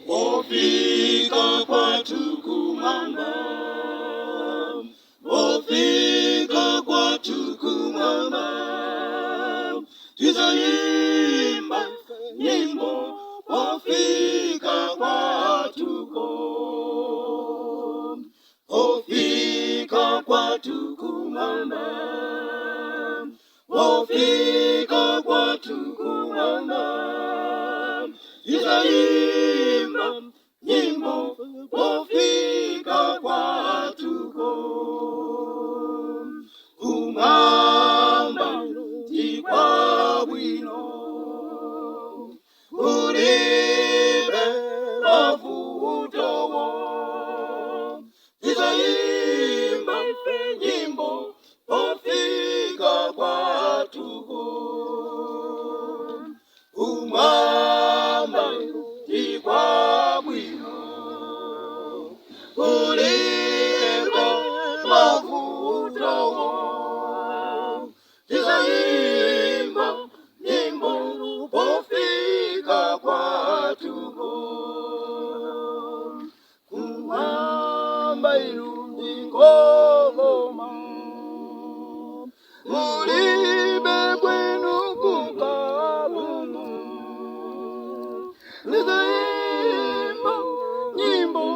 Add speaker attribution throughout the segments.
Speaker 1: Wofika kwatu kumwamba, wofika kwatu kumwamba, tutaimba nyimbo. Wofika kwatu wofika kwatu kumwamba, wofika kwatu kumwamba, tutaimba nyimbo. Wofika kwatu kumwamba, tikwa bwino ulibe mavutowo, tutaimba nyimbo. Wofika kwatu kumwamba, tikwa bwino ulibe mavutowo, tutaimba nyimbo. Wofika kwatu kumwamba, ndikoma ulibe kwenu kukalulu, tutaimba nyimbo.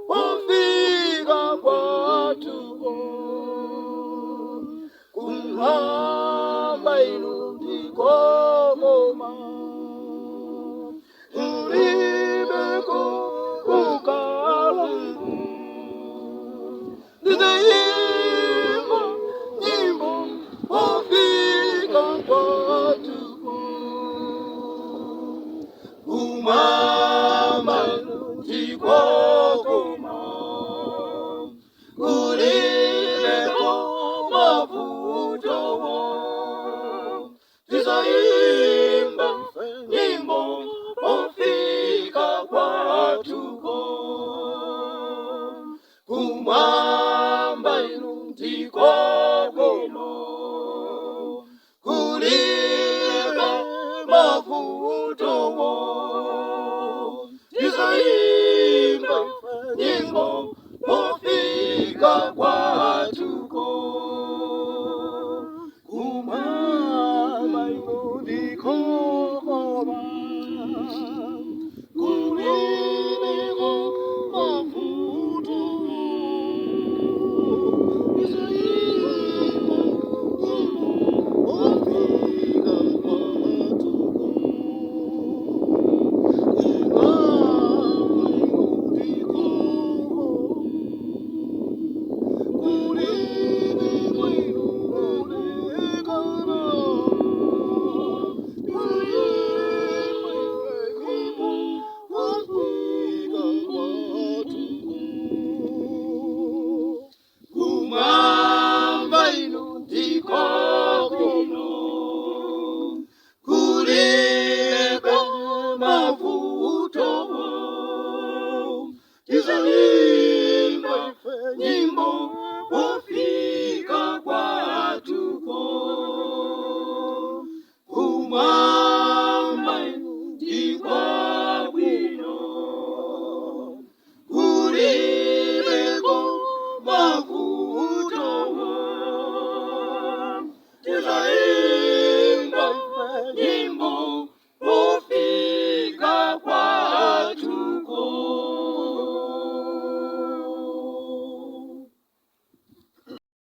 Speaker 1: Wofika kwatu kumwamba, ndikoma ulibe kukalulu, tutaimba nyimbo. Wofika kwatu kumwamba, tikokoma kulibeko mavutowo, tutaimba nyimbo. Wofika kwatu kumwamba, tikokoma kulibeko mavutowo, tutaimba nyimbo.